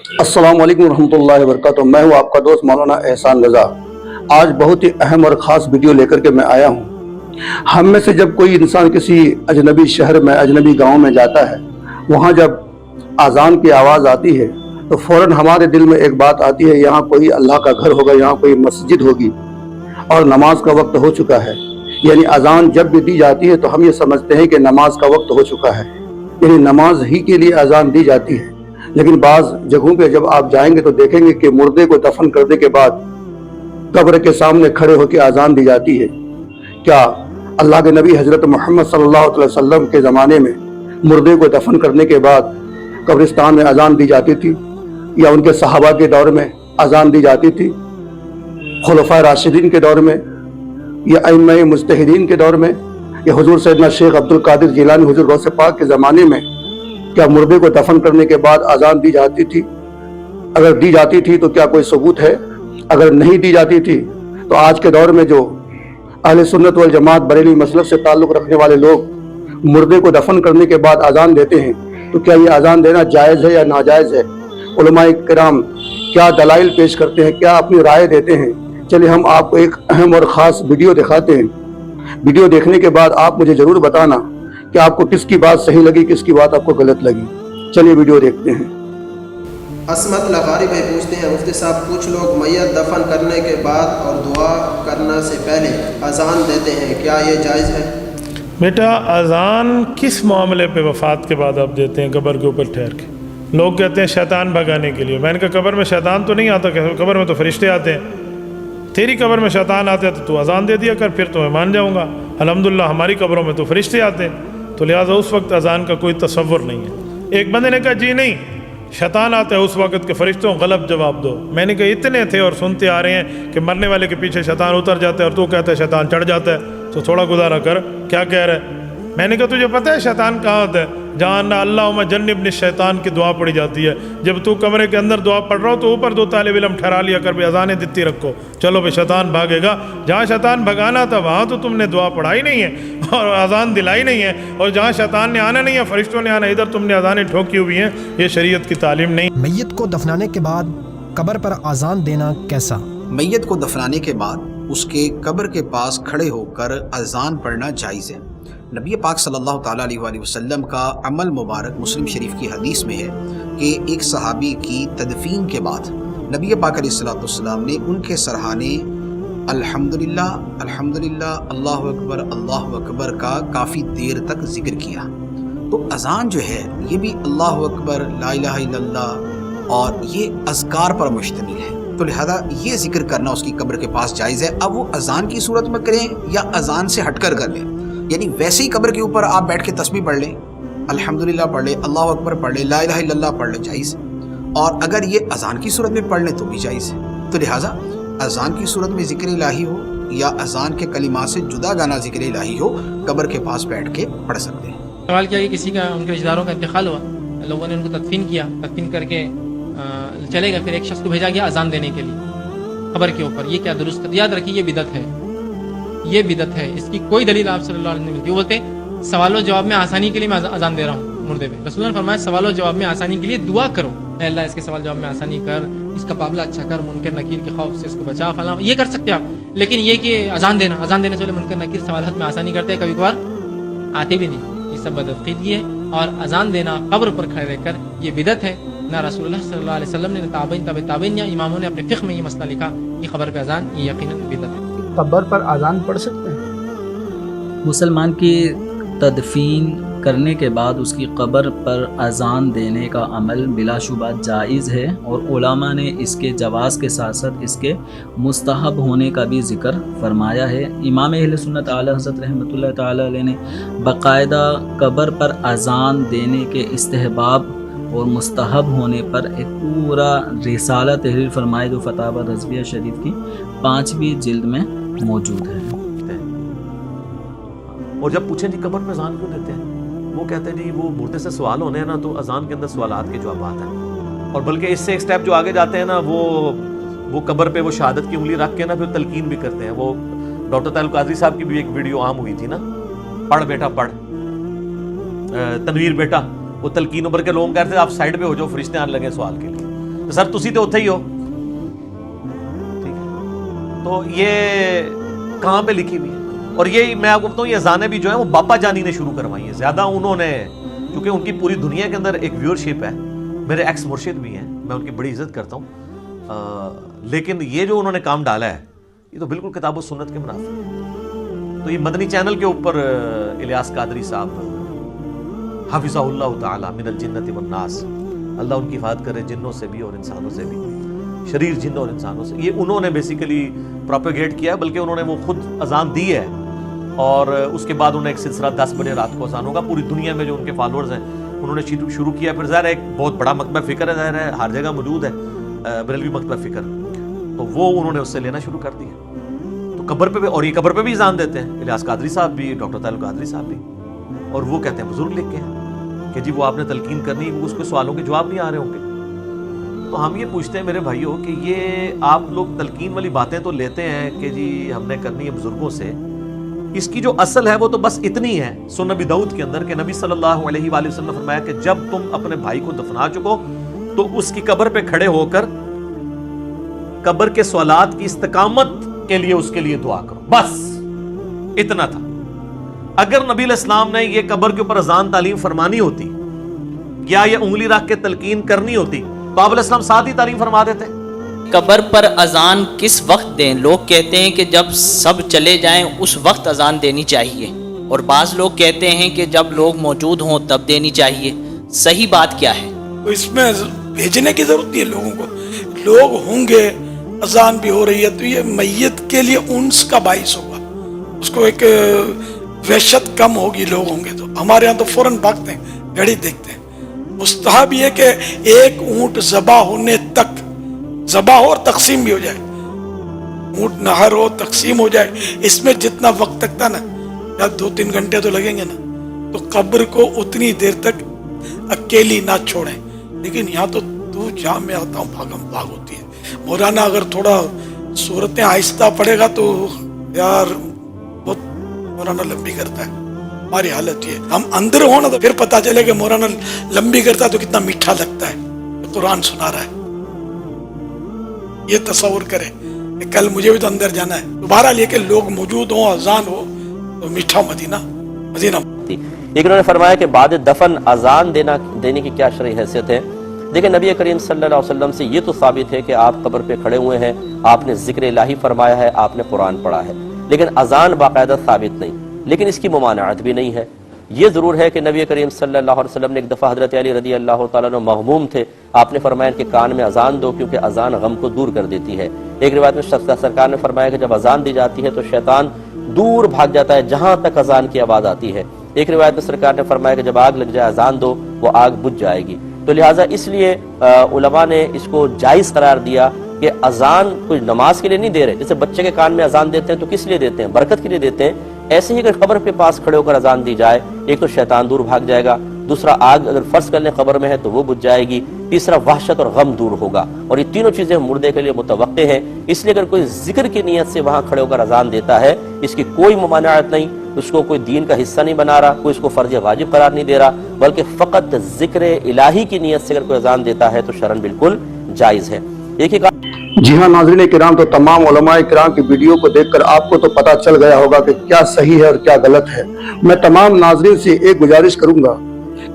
अस्सलाम वालेकुम रहमतुल्लाहि व बरकातहू। मैं हूँ आपका दोस्त मौलाना एहसान रज़ा। आज बहुत ही अहम और ख़ास वीडियो लेकर के मैं आया हूँ। हम में से जब कोई इंसान किसी अजनबी शहर में, अजनबी गांव में जाता है, वहाँ जब आज़ान की आवाज़ आती है तो फ़ौरन हमारे दिल में एक बात आती है, यहाँ कोई अल्लाह का घर होगा, यहाँ कोई मस्जिद होगी और नमाज का वक्त हो चुका है। यानी अज़ान जब भी दी जाती है तो हम ये समझते हैं कि नमाज का वक्त हो चुका है, यानी नमाज ही के लिए अज़ान दी जाती है। लेकिन बाज़ जगहों पे जब आप जाएंगे तो देखेंगे कि मुर्दे को दफन करने के बाद कब्र के सामने खड़े होकर अज़ान दी जाती है। क्या अल्लाह के नबी हज़रत मोहम्मद सल्लल्लाहु अलैहि वसल्लम के ज़माने में मुर्दे को दफन करने के बाद कब्रिस्तान में अज़ान दी जाती थी, या उनके सहाबा के दौर में अज़ान दी जाती थी, खुलफाए राशिदीन के दौर में, या अइम्मा मुज्तहिदीन के दौर में, या हुजूर सैयदना शेख अब्दुल कादिर जिलानी हुजूर गौस पाक के ज़माने में क्या मुर्दे को दफन करने के बाद अज़ान दी जाती थी? अगर दी जाती थी तो क्या कोई सबूत है? अगर नहीं दी जाती थी तो आज के दौर में जो अहले सुन्नत वल जमात बरेली मसलक से ताल्लुक़ रखने वाले लोग मुर्दे को दफन करने के बाद अज़ान देते हैं, तो क्या ये अज़ान देना जायज़ है या नाजायज़ है? उलमाए किराम क्या दलाइल पेश करते हैं, क्या अपनी राय देते हैं? चलिए हम आपको एक अहम और ख़ास वीडियो दिखाते हैं। वीडियो देखने के बाद आप मुझे ज़रूर बताना कि आपको किसकी बात सही लगी, किसकी बात आपको गलत लगी। चलिए वीडियो देखते हैं। असमत लगारी भाई पूछते हैं, मुफ्ती साहब कुछ लोग मैयत दफन करने के बाद और दुआ करने से पहले अज़ान देते हैं, क्या ये जायज़ है? बेटा अज़ान किस मामले पे वफ़ात के बाद आप देते हैं? कब्र के ऊपर ठहर के। लोग कहते हैं शैतान भगाने के लिए। मैंने कहा कब्र में शैतान तो नहीं आता, कब्र में तो फरिश्ते आते हैं। तेरी कब्र में शैतान आते हैं तो तू अज़ान दे दिया कर, फिर तो मैं मान जाऊँगा। अल्हम्दुलिल्लाह हमारी कब्रों में तो फरिश्ते आते हैं, तो लिहाजा उस वक्त अज़ान का कोई तसव्वुर नहीं है। एक बंदे ने कहा जी नहीं, शैतान आता है उस वक्त के फरिश्तों, गलत जवाब दो। मैंने कहा इतने थे और सुनते आ रहे हैं कि मरने वाले के पीछे शैतान उतर जाता है और तू कहता है शैतान चढ़ जाता है, तो थोड़ा गुजारा कर, क्या कह रहा है? मैंने कहा तुझे पता है शैतान कहाँ होता है? जहाँ ना अल्लाहुम्मा जन्निबनी शैतान की दुआ पड़ी जाती है। जब तू कमरे के अंदर दुआ पढ़ रहा हो तो ऊपर दो तालिब इल्म ठहरा लिया कर, भी अज़ानें दित्ती रखो, चलो भाई शैतान भागेगा। जहाँ शैतान भगाना था वहाँ तो तुमने दुआ पढ़ाई नहीं है और अज़ान दिलाई नहीं है, और जहाँ शैतान ने आना नहीं है, फरिश्तों ने आना, इधर तुमने अज़ानें ठोकी हुई हैं। ये शरीयत की तालीम नहीं। मैयत को दफनाने के बाद कब्र पर अज़ान देना कैसा? मैयत को दफनाने के बाद उसके कब्र के पास खड़े होकर अज़ान पढ़ना जायज़ है। नबी पाक सल्लल्लाहु ताला अलैहि वसल्लम का अमल मुबारक मुस्लिम शरीफ की हदीस में है कि एक सहाबी की तदफीन के बाद नबी पाक अलैहिस्सलाम ने उनके सरहाने अल्हम्दुलिल्लाह अल्हम्दुलिल्लाह अल्लाहु अकबर का काफ़ी देर तक जिक्र किया। तो अज़ान जो है ये भी अल्लाहु अकबर, ला इलाहा इल्लल्लाह और ये अज़कार पर मुश्तमिल है, तो लिहाजा ये जिक्र करना उसकी कब्र के पास जायज़ है। अब वो अज़ान की सूरत में करें या अज़ान से हटकर कर लें, यानी वैसे ही कब्र के ऊपर आप बैठ के तस्बीह पढ़ लें, अल्हम्दुलिल्लाह पढ़ लें, अल्लाहु अकबर पढ़ लें, ला इलाहा इल्लल्लाह पढ़ लें, जायज़। और अगर ये अज़ान की सूरत में पढ़ लें तो भी जायज़ है। तो लिहाजा अज़ान की सूरत में ज़िक्र इलाही हो या अज़ान के कलिमात से जुदा गाना ज़िक्र इलाही हो, कब्र के पास बैठ के पढ़ सकते हैं। सवाल किया कि किसी का, उनके रिश्तेदारों का इंतकाल हुआ, लोगों ने उनको तदफीन किया, तदफीन करके चले गए, फिर एक शख्स को भेजा गया अज़ान देने के लिए कब्र के ऊपर। ये क्या दुरुस्त है? याद रखिए ये बिदअत है, ये बिदअत है। इसकी कोई दलील आप सल्लल्लाहु अलैहि वसल्लम ने मिलती है। वो बोलते सवालों जवाब में आसानी के लिए मैं अज़ान दे रहा हूँ मुर्दे पे। रसूल ने फरमाया सवालों जवाब में आसानी के लिए दुआ करो, अल्लाह इसके सवाल जवाब में आसानी कर, इसका काबिला अच्छा कर, मुनकर नकीर के खौफ से इसको बचा, फला, ये कर सकते आप। लेकिन ये कि अज़ान देना, अज़ान देने से पहले मुनकर नकीर सवालत में आसानी करते हैं, कभी कभार आते भी नहीं, ये सब बदअक़ीदगी है। और अज़ान देना कब्र पर खड़े रहकर ये बिदअत है। ना रसूलुल्लाह सल्लल्लाहु अलैहि वसल्लम ने, ताबईन ताबईन या इमामों ने अपने फ़िक़्ह में ये मसला लिखा कि कब्र पे अज़ान ये यकीनन बिदअत है। कब्र पर अज़ान पढ़ सकते हैं? मुसलमान की तदफीन करने के बाद उसकी कब्र पर अज़ान देने का अमल बिलाशुबा जायज़ है, और उलमा ने इसके जवाज़ के साथ साथ इसके मुस्तहब होने का भी ज़िक्र फरमाया है। इमाम अहले सुन्नत आला हज़रत रहमतुल्लाह ताला अलैह ने बाकायदा कब्र पर अज़ान देने के इस्तेहबाब और मुस्तहब होने पर एक पूरा रिसाला तहरीर फरमाए, जो फतावा रज़विया शरीफ की 5वीं जिल्द में मौजूद है। और जब पूछें जी कब्र में अज़ान क्यों देते हैं, वो कहते हैं जी वो मुर्दे से सवाल होने हैं ना, तो अज़ान के अंदर सवालात के जवाबात हैं। और बल्कि इससे एक स्टेप जो आगे जाते हैं ना, वो कब्र पे वो शहादत की उंगली रख के ना फिर तलकीन भी करते हैं। वो डॉक्टर तारुल कादरी साहब की भी एक वीडियो आम हुई थी ना, पढ़ बेटा पढ़, तनवीर बेटा, वो तलकीन उबर के लोग कहते थे आप साइड पे हो जाओ, फरिश्ते आने लगे सवाल के लिए। سر تسی تو اتھے ہی ہو. ٹھیک ہے, تو یہ کہاں پہ لکھی ہوئی ہے؟ اور یہ میں آپ کو بتاؤں یہ اذانیں بھی جو ہیں وہ باپا جانی نے شروع کروائی ہیں. زیادہ انہوں نے, کیونکہ ان کی پوری دنیا کے اندر ایک ویورشپ ہے, میرے ایکس مرشد بھی ہیں, میں ان کی بڑی عزت کرتا ہوں, لیکن یہ جو انہوں نے کام ڈالا ہے یہ تو بالکل کتاب و سنت کے منافی ہے. تو یہ مدنی چینل کے اوپر الیاس قادری صاحب حفظہ اللہ تعالی من الجنت والناس, اللہ ان کی حفاظت کرے جنوں سے بھی اور انسانوں سے بھی, شریر جنوں اور انسانوں سے, یہ انہوں نے بیسیکلی پروپیگیٹ کیا ہے. بلکہ انہوں نے وہ خود اذان دی ہے اور اس کے بعد انہوں نے ایک سلسلہ 10 بجے رات کو اذان ہوگا, پوری دنیا میں جو ان کے فالوورز ہیں انہوں نے شروع کیا. پھر ظاہر ہے ایک بہت بڑا مکتبہ فکر ہے, ظاہر ہے ہر جگہ موجود ہے بریلوی مکتبہ فکر, تو وہ انہوں نے اس سے لینا شروع کر دیا. تو قبر پہ بھی, اور یہ قبر پہ بھی اذان دیتے ہیں, الیاس قادری صاحب بھی, ڈاکٹر طاہر قادری صاحب بھی, اور وہ کہتے ہیں بزرگ لکھ کے ہیں کہ جی وہ آپ نے تلقین کرنی, اس کو سوالوں کے جواب نہیں آ رہے ہوں گے. تو ہم یہ پوچھتے ہیں میرے بھائیوں کہ یہ آپ لوگ تلقین والی باتیں تو لیتے ہیں کہ جی ہم نے کرنی ہے بزرگوں سے, اس کی جو اصل ہے وہ تو بس اتنی ہے سنن نبی داؤد کے اندر کہ نبی صلی اللہ علیہ وآلہ وسلم نے فرمایا کہ جب تم اپنے بھائی کو دفنا چکو تو اس کی قبر پہ کھڑے ہو کر قبر کے سوالات کی استقامت کے لیے اس کے لیے دعا کرو, بس اتنا تھا. اگر نبی علیہ السلام نے یہ قبر کے اوپر اذان تعلیم فرمانی ہوتی یا یہ انگلی رکھ کے تلقین کرنی ہوتی تو آپ علیہ السلام ساتھ ہی تعلیم فرما دیتے. قبر پر اذان کس وقت دیں؟ لوگ کہتے ہیں کہ جب سب چلے جائیں اس وقت اذان دینی چاہیے, اور بعض لوگ کہتے ہیں کہ جب لوگ موجود ہوں تب دینی چاہیے. صحیح بات کیا ہے؟ تو اس میں بھیجنے کی ضرورت نہیں ہے لوگوں کو, لوگ ہوں گے, اذان بھی ہو رہی ہے تو یہ میت کے لیے انس کا باعث ہوگا, اس کو ایک وحشت کم ہوگی. لوگ ہوں گے تو ہمارے ہاں تو فوراً بھاگتے ہیں, گھڑی دیکھتے ہیں. مستحب یہ کہ ایک اونٹ ذبح ہونے تک ذبح ہو اور تقسیم بھی ہو جائے, اونٹ نہر ہو تقسیم ہو جائے, اس میں جتنا وقت لگتا نا, یا 2-3 گھنٹے تو لگیں گے نا, تو قبر کو اتنی دیر تک اکیلی نہ چھوڑیں. لیکن یہاں تو جہاں میں آتا ہوں بھاگم بھاگ ہوتی ہے. مولانا اگر تھوڑا صورتیں آہستہ پڑے گا تو یار بہت مولانا لمبی کرتا ہے. ہماری حالت یہ, ہم اندر ہونا تو پھر پتا چلے کہ مولانا لمبی کرتا ہے تو کتنا میٹھا لگتا ہے, قرآن سنا رہا ہے. یہ تصور کرے کہ کل مجھے بھی تو اندر جانا ہے. بہرحال یہ کہ لوگ موجود ہوں, اذان ہو تو میٹھا مدینہ. لیکن انہوں نے فرمایا کہ بعد دفن اذان دینے کی کیا شرعی حیثیت ہے؟ دیکھیں نبی کریم صلی اللہ علیہ وسلم سے یہ تو ثابت ہے کہ آپ قبر پہ کھڑے ہوئے ہیں, آپ نے ذکر الہی فرمایا ہے, آپ نے قرآن پڑھا ہے, لیکن اذان باقاعدہ ثابت نہیں. لیکن اس کی ممانعت بھی نہیں ہے. یہ ضرور ہے کہ نبی کریم صلی اللہ علیہ وسلم نے ایک دفعہ حضرت علی رضی اللہ تعالیٰ عنہ مغموم تھے, آپ نے فرمایا کہ کان میں اذان دو کیونکہ اذان غم کو دور کر دیتی ہے. ایک روایت میں سرکار نے فرمایا کہ جب اذان دی جاتی ہے تو شیطان دور بھاگ جاتا ہے جہاں تک اذان کی آواز آتی ہے. ایک روایت میں سرکار نے فرمایا کہ جب آگ لگ جائے اذان دو, وہ آگ بجھ جائے گی. تو لہٰذا اس لیے علماء نے اس کو جائز قرار دیا کہ اذان کوئی نماز کے لیے نہیں دے رہے. جیسے بچے کے کان میں اذان دیتے ہیں تو کس لیے دیتے ہیں؟ برکت کے لیے دیتے ہیں. ایسے ہی اگر قبر کے پاس کھڑے ہو کر اذان دی جائے, ایک تو شیطان دور بھاگ جائے گا, دوسرا آگ اگر فرض کر لیں قبر میں ہے تو وہ بجھ جائے گی, تیسرا وحشت اور غم دور ہوگا. اور یہ تینوں چیزیں مردے کے لیے متوقع ہیں. اس لیے اگر کوئی ذکر کی نیت سے وہاں کھڑے ہو کر اذان دیتا ہے, اس کی کوئی ممانعت نہیں, اس کو کوئی دین کا حصہ نہیں بنا رہا, کوئی اس کو فرض واجب قرار نہیں دے رہا, بلکہ فقط ذکر الہی کی نیت سے اگر کوئی اذان دیتا ہے تو شرعاً بالکل جائز ہے. ایک ہی جی ہاں ناظرین کرام, تو تمام علماء کرام کی ویڈیو کو دیکھ کر آپ کو تو پتہ چل گیا ہوگا کہ کیا صحیح ہے اور کیا غلط ہے. میں تمام ناظرین سے ایک گزارش کروں گا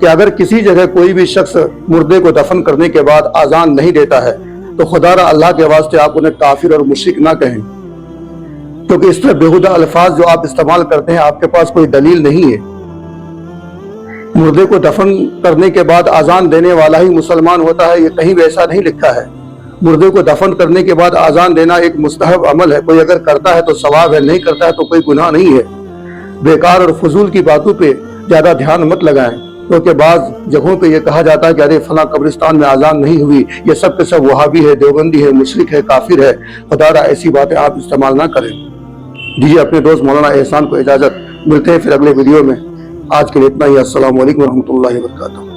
کہ اگر کسی جگہ کوئی بھی شخص مردے کو دفن کرنے کے بعد اذان نہیں دیتا ہے تو خدا را اللہ کے واسطے آپ انہیں کافر اور مشرک نہ کہیں, کیونکہ اس طرح بےہودہ الفاظ جو آپ استعمال کرتے ہیں آپ کے پاس کوئی دلیل نہیں ہے. مردے کو دفن کرنے کے بعد اذان دینے والا ہی مسلمان ہوتا ہے, یہ کہیں بھی ایسا نہیں لکھا ہے. مردے کو دفن کرنے کے بعد اذان دینا ایک مستحب عمل ہے, کوئی اگر کرتا ہے تو ثواب ہے, نہیں کرتا ہے تو کوئی گناہ نہیں ہے. بیکار اور فضول کی باتوں پہ زیادہ دھیان مت لگائیں, کیونکہ بعض جگہوں پہ یہ کہا جاتا ہے کہ ارے فلاں قبرستان میں اذان نہیں ہوئی, یہ سب کے سب وہابی ہے, دیوبندی ہے, مشرک ہے, کافر ہے. خدا را ایسی باتیں آپ استعمال نہ کریں. دیجیے اپنے دوست مولانا احسان کو اجازت, ملتے ہیں پھر اگلے ویڈیو میں. آج کے لیے اتنا ہی. السلام علیکم ورحمۃ اللہ وبرکاتہ.